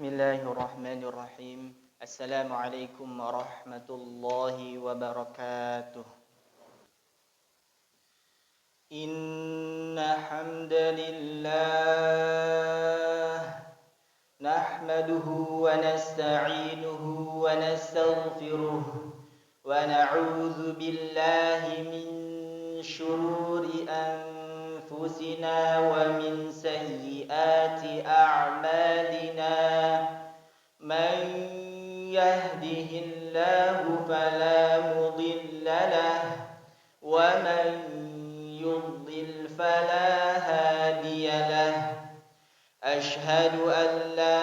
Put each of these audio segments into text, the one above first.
Bismillahirrahmanirrahim. Assalamualaikum warahmatullahi wabarakatuh. Inna hamdalillah nahmaduhu wa nasta'inuhu wa nastaghfiruh wa na'udzu billahi min syururi anfusina wa min sayyiati a'malina. Man yahdihillahu fala mudilla lahu wa man yudlil fala hadiya lahu. Ashhadu an la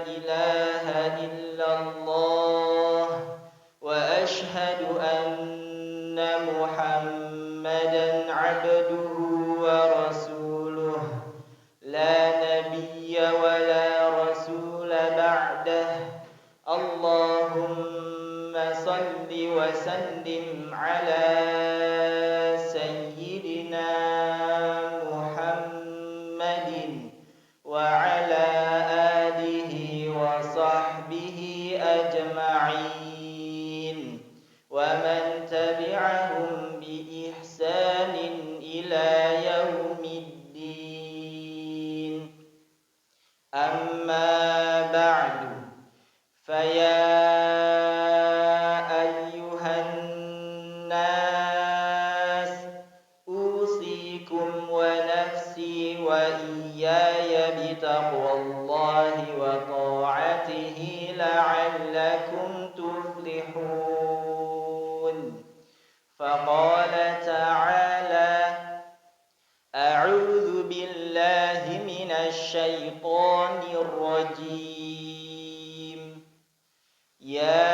ilaha illallah wa ashhadu anna Muhammadan abduhu wa rasuluh. La nabiyya wa la rasula ba'dah. Allahumma salli wa sallim ala sayyidina Muhammadin wa ala alihi wa sahbihi ajma'in wa man tabi'ahum bi ihsanin ila yaumiddin. Amma ba'du, faya ayyuhan nas usikum wa nafsi wa iyaya bitaqwallahi wa ta'atihi la'allakum tuflihun. Faqala ta'ala a'udzu billahi minasy syaithanir rajim. Ya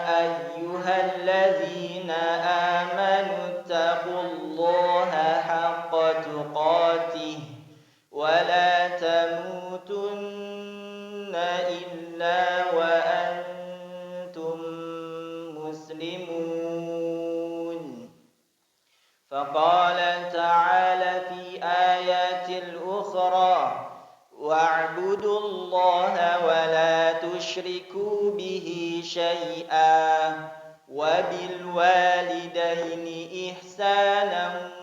ayyuhalladzina amanu taqullaha haqqa tuqatih wa la tamutunna illa wa antum muslimun. Faqala ta'ala fi ayatil ukhra wa'budu allaha wa la tushriku bihi syai'a wa bil walidaini ihsanan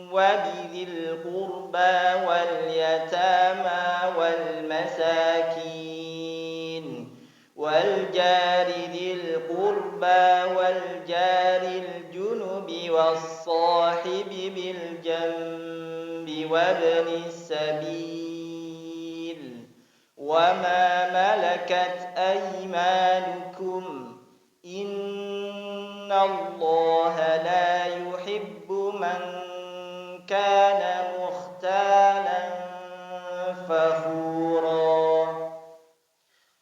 wa bidhil qurba wal yatama wal masakin wal jari dhil qurba wal jaril junubi was sahibi bil janbi wabnis sabil wa ma malakat aymanukum innallaha la yuhibbu man kana mukhtalan fakhura.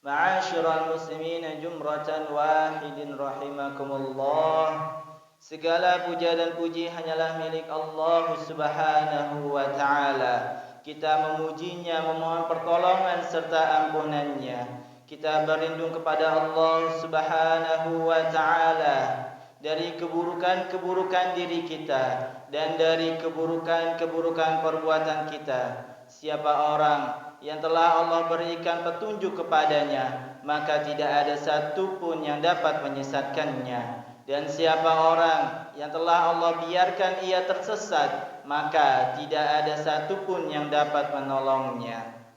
Ma'asyiral muslimin jumratan wahidin rahimakumullah. Segala puja dan puji hanyalah milik Allah Subhanahu wa ta'ala. Kita memujinya, memohon pertolongan serta ampunannya. Kita berlindung kepada Allah Subhanahu wa ta'ala dari keburukan-keburukan diri kita dan dari keburukan-keburukan perbuatan kita. Siapa orang yang telah Allah berikan petunjuk kepadanya, maka tidak ada satupun yang dapat menyesatkannya. Dan siapa orang yang telah Allah biarkan ia tersesat, maka tidak ada satupun yang dapat menolongnya.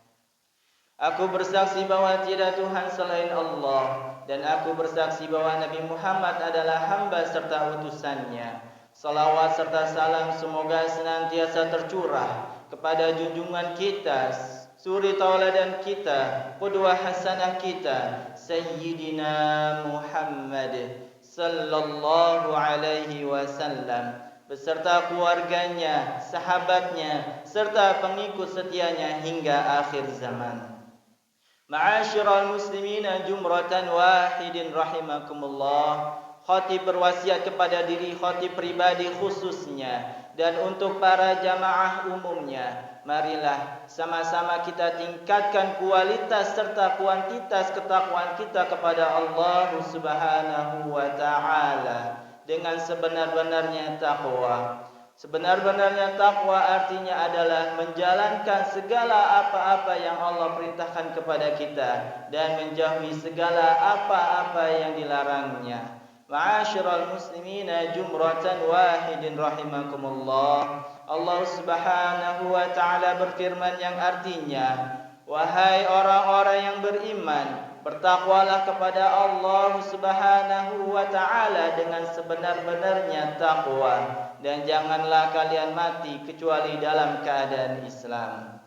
Aku bersaksi bahwa tiada Tuhan selain Allah, dan aku bersaksi bahwa Nabi Muhammad adalah hamba serta utusannya. Salawat serta salam semoga senantiasa tercurah kepada junjungan kita, suri tauladan kita, qudwah hasanah kita, Sayyidina Muhammad sallallahu alaihi wasallam beserta keluarganya, sahabatnya, serta pengikut setianya hingga akhir zaman. Ma'asyiral muslimina jumratan wahidin rahimakumullah. Khatib berwasiat kepada diri khatib pribadi khususnya dan untuk para jamaah umumnya. Marilah sama-sama kita tingkatkan kualitas serta kuantitas ketakwaan kita kepada Allah Subhanahu wa ta'ala dengan sebenar-benarnya takwa. Sebenar-benarnya takwa artinya adalah menjalankan segala apa-apa yang Allah perintahkan kepada kita dan menjauhi segala apa-apa yang dilarangnya. Ma'asyiral muslimina jumratan wahidin rahimakumullah. Allah Subhanahu wa taala berfirman yang artinya, wahai orang-orang yang beriman, bertakwalah kepada Allah Subhanahu wa taala dengan sebenar-benarnya takwa, dan janganlah kalian mati kecuali dalam keadaan Islam.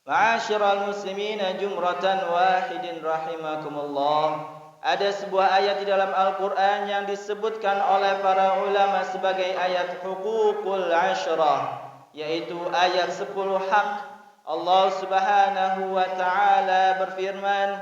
Ma'asyiral muslimina jumratan wahidin rahimakumullah. Ada sebuah ayat di dalam Al-Quran yang disebutkan oleh para ulama sebagai ayat huququl asyrah, yaitu ayat 10 hak. Allah Subhanahu wa taala berfirman,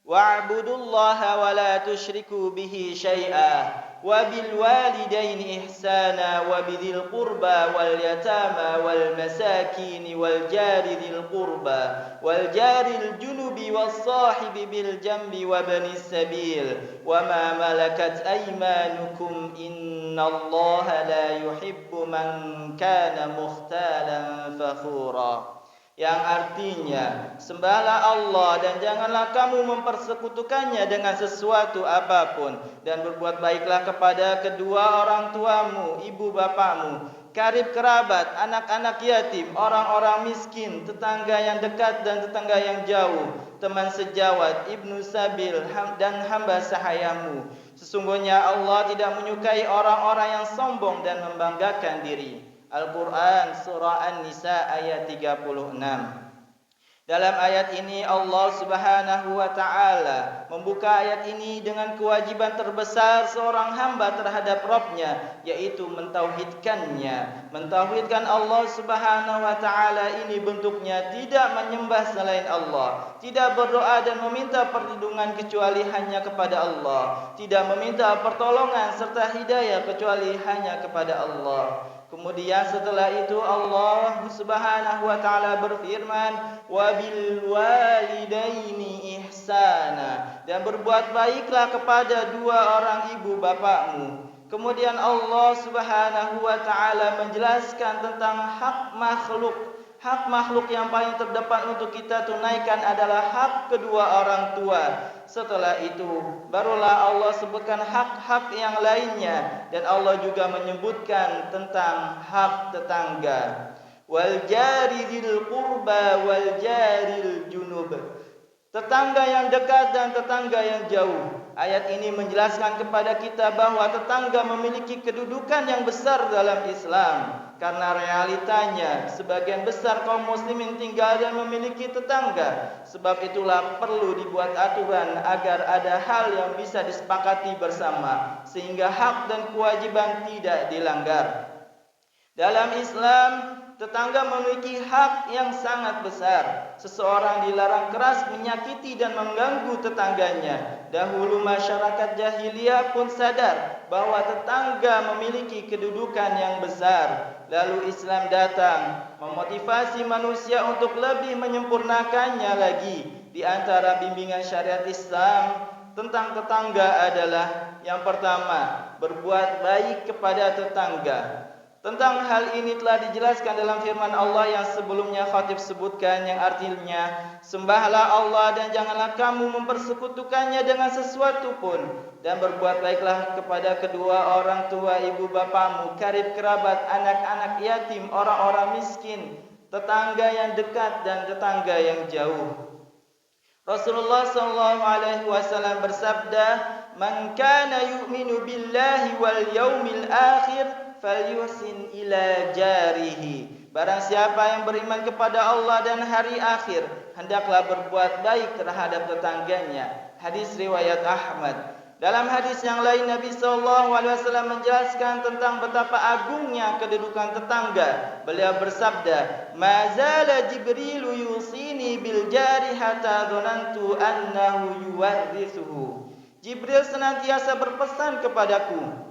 wa'budullaha wa la tusyriku bihi syai'a wa bil walidaini ihsana wa bidzil qurba wal yatama wal masakin wal jari dzil qurba wal jaril junubi was sahibi bil jambi wa banis sabil wa ma malakat aymanukum innallaha la yuhibbu man kana mukhtalan fakhura. Yang artinya, sembahlah Allah dan janganlah kamu mempersekutukannya dengan sesuatu apapun, dan berbuat baiklah kepada kedua orang tuamu, ibu bapakmu, karib kerabat, anak-anak yatim, orang-orang miskin, tetangga yang dekat dan tetangga yang jauh, teman sejawat, ibnu sabil, dan hamba sahayamu. Sesungguhnya Allah tidak menyukai orang-orang yang sombong dan membanggakan diri. Al-Quran Surah An-Nisa ayat 36. Dalam ayat ini Allah Subhanahu wa ta'ala membuka ayat ini dengan kewajiban terbesar seorang hamba terhadap Rabb-Nya, yaitu mentauhidkannya. Mentauhidkan Allah Subhanahu wa ta'ala ini bentuknya tidak menyembah selain Allah, tidak berdoa dan meminta perlindungan kecuali hanya kepada Allah, tidak meminta pertolongan serta hidayah kecuali hanya kepada Allah. Kemudian setelah itu Allah Subhanahu wa taala berfirman, wa bil walidaini ihsana, dan berbuat baiklah kepada dua orang ibu bapakmu. Kemudian Allah Subhanahu wa taala menjelaskan tentang hak makhluk. Hak makhluk yang paling terdepan untuk kita tunaikan adalah hak kedua orang tua. Setelah itu barulah Allah sebutkan hak-hak yang lainnya, dan Allah juga menyebutkan tentang hak tetangga. Wal jari dzil qurba wal jaril junub. Tetangga yang dekat dan tetangga yang jauh. Ayat ini menjelaskan kepada kita bahwa tetangga memiliki kedudukan yang besar dalam Islam. Karena realitanya sebagian besar kaum muslimin tinggal dan memiliki tetangga. Sebab itulah perlu dibuat aturan agar ada hal yang bisa disepakati bersama, sehingga hak dan kewajiban tidak dilanggar. Dalam Islam, tetangga memiliki hak yang sangat besar. Seseorang dilarang keras menyakiti dan mengganggu tetangganya. Dahulu masyarakat jahiliyah pun sadar bahwa tetangga memiliki kedudukan yang besar. Lalu Islam datang memotivasi manusia untuk lebih menyempurnakannya lagi. Di antara bimbingan syariat Islam tentang tetangga adalah yang pertama, berbuat baik kepada tetangga. Tentang hal ini telah dijelaskan dalam firman Allah yang sebelumnya khatib sebutkan, yang artinya, sembahlah Allah dan janganlah kamu mempersekutukannya dengan sesuatu pun, dan berbuat baiklah kepada kedua orang tua ibu bapamu, karib kerabat, anak-anak yatim, orang-orang miskin, tetangga yang dekat dan tetangga yang jauh. Rasulullah SAW bersabda, "Man kana yu'minu billahi wal yaumil akhir falyuhsin ila jarihi." Barang siapa yang beriman kepada Allah dan hari akhir, hendaklah berbuat baik terhadap tetangganya. Hadis riwayat Ahmad. Dalam hadis yang lain Nabi SAW menjelaskan tentang betapa agungnya kedudukan tetangga. Beliau bersabda, "Ma zala Jibril yusini bil jari hatta dhanantu annahu yuwarrithuhu." Jibril senantiasa berpesan kepadaku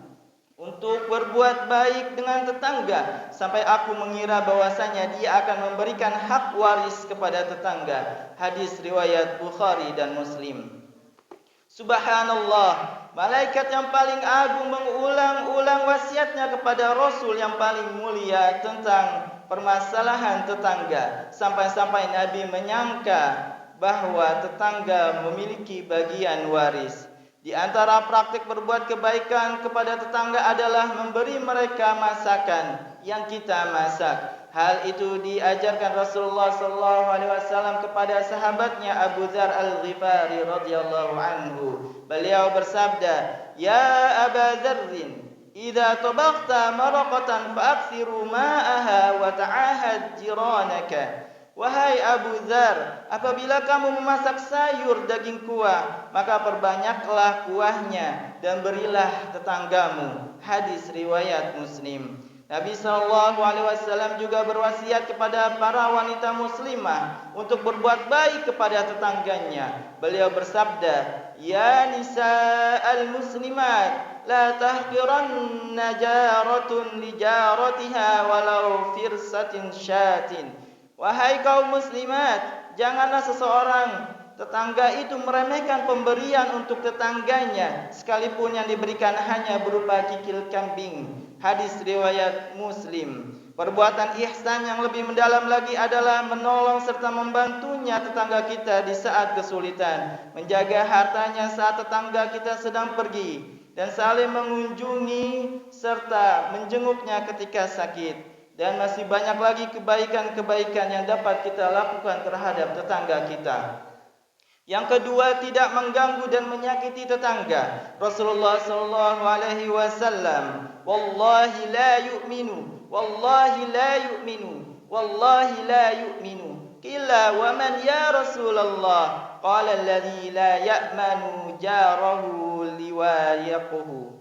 untuk berbuat baik dengan tetangga, sampai aku mengira bahwasanya dia akan memberikan hak waris kepada tetangga. Hadis riwayat Bukhari dan Muslim. Subhanallah, malaikat yang paling agung mengulang-ulang wasiatnya kepada Rasul yang paling mulia tentang permasalahan tetangga. Sampai-sampai Nabi menyangka bahwa tetangga memiliki bagian waris. Di antara praktik berbuat kebaikan kepada tetangga adalah memberi mereka masakan yang kita masak. Hal itu diajarkan Rasulullah SAW kepada sahabatnya Abu Dzar Al-Ghifari radhiyallahu anhu. Beliau bersabda, "Ya Aba Dzarrin, idza tabaghta maraqatan fa'akthiru ma'aha wa ta'ahad jiranaka." Wahai Abu Dzar, apabila kamu memasak sayur daging kuah, maka perbanyaklah kuahnya dan berilah tetanggamu. Hadis riwayat Muslim. Nabi SAW juga berwasiat kepada para wanita muslimah untuk berbuat baik kepada tetangganya. Beliau bersabda, "Ya nisa'al muslimat, la tahqiranna jaratun li jaratiha walau firsatin syatin." Wahai kaum muslimat, janganlah seseorang tetangga itu meremehkan pemberian untuk tetangganya, sekalipun yang diberikan hanya berupa kikil kambing. Hadis riwayat Muslim. Perbuatan ihsan yang lebih mendalam lagi adalah menolong serta membantunya tetangga kita di saat kesulitan, menjaga hartanya saat tetangga kita sedang pergi, dan saling mengunjungi serta menjenguknya ketika sakit. Dan masih banyak lagi kebaikan-kebaikan yang dapat kita lakukan terhadap tetangga kita. Yang kedua, tidak mengganggu dan menyakiti tetangga. Rasulullah sallallahu alaihi wasallam, "Wallahi la yu'minu, wallahi la yu'minu, wallahi la yu'minu." Qila wa man ya Rasulullah? Qala alladhi la ya'manu jarahu liwayaquhu.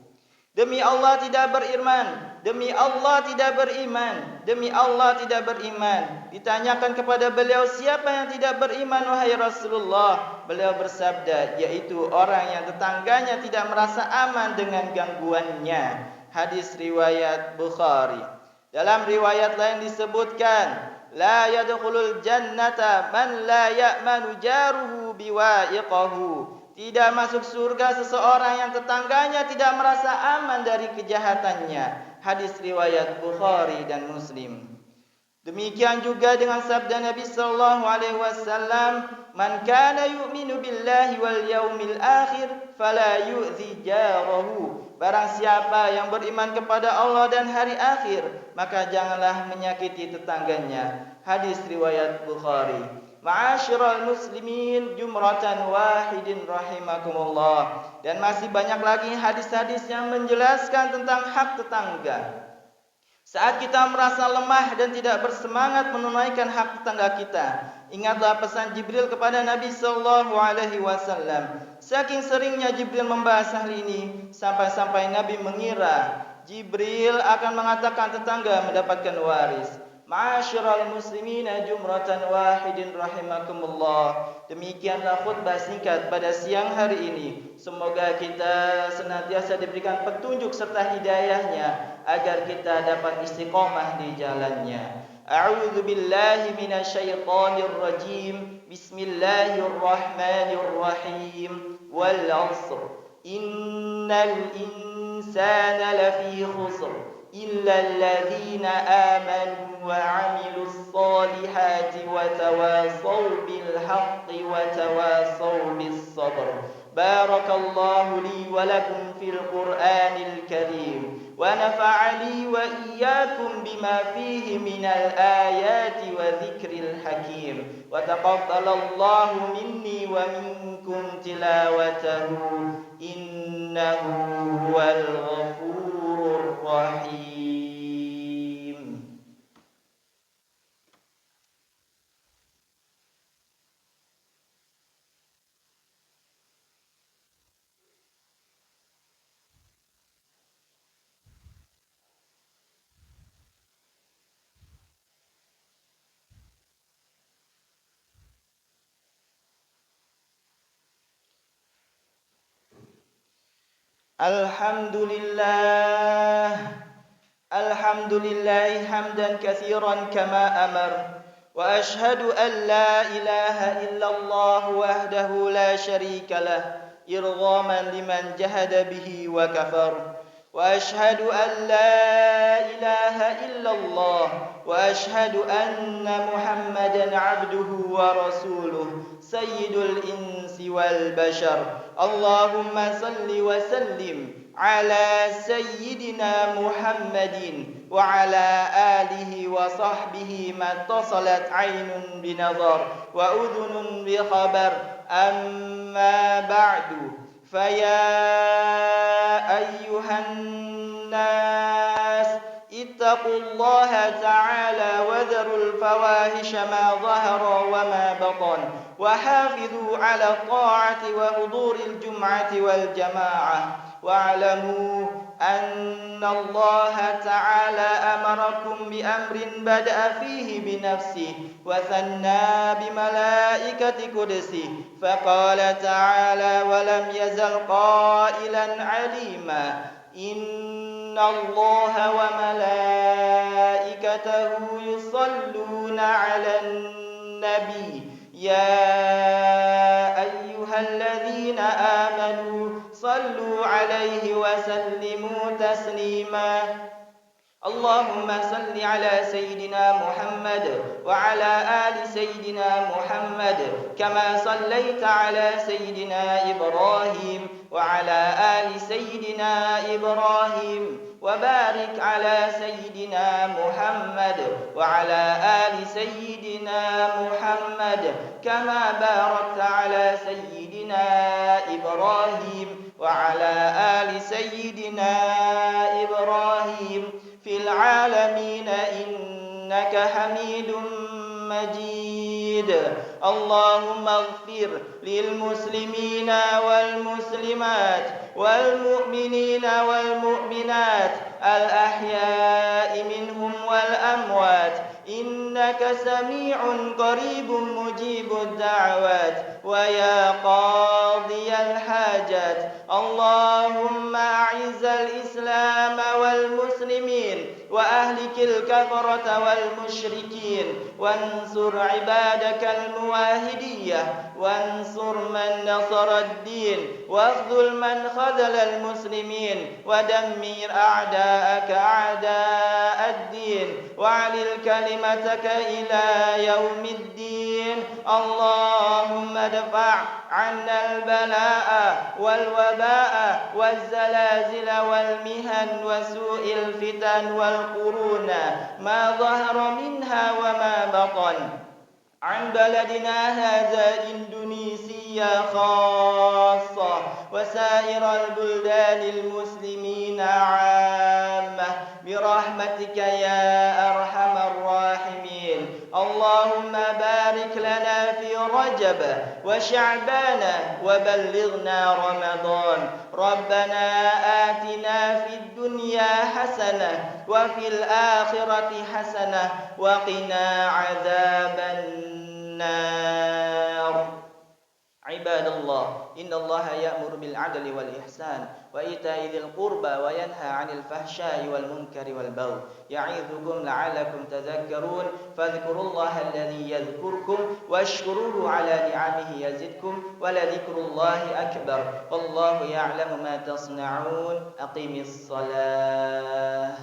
Demi Allah tidak beriman, demi Allah tidak beriman, demi Allah tidak beriman. Ditanyakan kepada beliau, siapa yang tidak beriman wahai Rasulullah? Beliau bersabda, yaitu orang yang tetangganya tidak merasa aman dengan gangguannya. Hadis riwayat Bukhari. Dalam riwayat lain disebutkan, la yadkhulul jannata man la ya'manu jaruhu biwa'iqahu. Tidak masuk surga seseorang yang tetangganya tidak merasa aman dari kejahatannya. Hadis riwayat Bukhari dan Muslim. Demikian juga dengan sabda Nabi sallallahu alaihi wasallam, "Man kana yu'minu billahi wal yaumil akhir fala yu'zi jarahu." Barang siapa yang beriman kepada Allah dan hari akhir, maka janganlah menyakiti tetangganya. Hadis riwayat Bukhari. Ma'asyiral muslimin jumratan wahidin rahimakumullah. Dan masih banyak lagi hadis-hadis yang menjelaskan tentang hak tetangga. Saat kita merasa lemah dan tidak bersemangat menunaikan hak tetangga kita, ingatlah pesan Jibril kepada Nabi sallallahu alaihi wasallam. Saking seringnya Jibril membahas hal ini, sampai-sampai Nabi mengira Jibril akan mengatakan tetangga mendapatkan waris. Ma'asyiral muslimina jumratan wahidin rahimakumullah. Demikianlah khutbah singkat pada siang hari ini. Semoga kita senantiasa diberikan petunjuk serta hidayahnya agar kita dapat istiqomah di jalannya. A'udzu billahi minasyaitonir rajim. Bismillahirrahmanirrahim. Wal 'ashr. Innal insana lafi khusr. إلا الذين آمنوا وعملوا الصالحات وتواصوا بالحق وتواصوا بالصبر. بارك الله لي ولكم في القرآن الكريم ونفعني وإياكم بما فيه من الآيات وذكر الحكيم وتقبل الله مني ومنكم تلاوته إنه هو الغفور الرحيم. Alhamdulillah hamdan katsiran kama amar wa ashhadu an la ilaha illallah wahdahu la syarika lah إرغاما لمن جهد به وكفر وأشهد أن لا إله إلا الله وأشهد أن محمدا عبده ورسوله سيد الإنس والبشر اللهم صل وسلم على سيدنا محمد وعلى آله وصحبه ما اتصلت عين بنظر وأذن بخبر أما بعد فيا أيها الناس اتقوا الله تعالى وذروا الفواحش ما ظهر وما بطن وحافظوا على الطاعة وحضور الجمعة والجماعة واعلموا أن الله تعالى أمركم بأمر بدأ فيه بنفسه وثنى بملائكة قدسه فقال تعالى ولم يزل قائلا عليما إن الله وملائكته يصلون على النبي يا أيها الذين آمنوا صلوا عليه وسلموا تسليما اللهم صل على سيدنا محمد وعلى آل سيدنا محمد كما صليت على سيدنا إبراهيم وعلى آل سيدنا إبراهيم وبارك على سيدنا محمد وعلى آل سيدنا محمد كما باركت على سيدنا إبراهيم وعلى آل سيدنا إبراهيم في العالمين إنك حميد مجيد اللهم اغفر للمسلمين والمسلمات والمؤمنين والمؤمنات الأحياء منهم والأموات إنك سميع قريب مجيب الدعوات ويا قاضي الحاجات اللهم أعز الإسلام والمسلمين وأهلك الكفرة والمشركين وانصر عبادك المواهدية وانصر من نصر الدين واخذل من خذل المسلمين ودمر أعداءك أعداء الدين واعلل كلمتك إلى يوم الدين اللهم ادفع عنا البلاء والوباء والزلازل والمهن وسوء الفتن والقرون ما ظهر منها وما بطن عن بلدنا هذا إندونيسيا خاصة وسائر البلدان المسلمين عامة برحمتك يا أرحم الراحمين اللهم بارك لنا في رجب وشعبان وبلغنا رمضان ربنا آتنا في الدنيا حسنة وفي الآخرة حسنة وقنا عذاب النار عباد الله إن الله يأمر بالعدل والإحسان وإيتاء ذي القربى وينهى عن الفحشاء والمنكر والبغي يعظكم لعلكم تذكرون فاذكروا الله الذي يذكركم واشكروه على نعمه يزدكم ولذكر الله أكبر والله يعلم ما تصنعون أقم الصلاة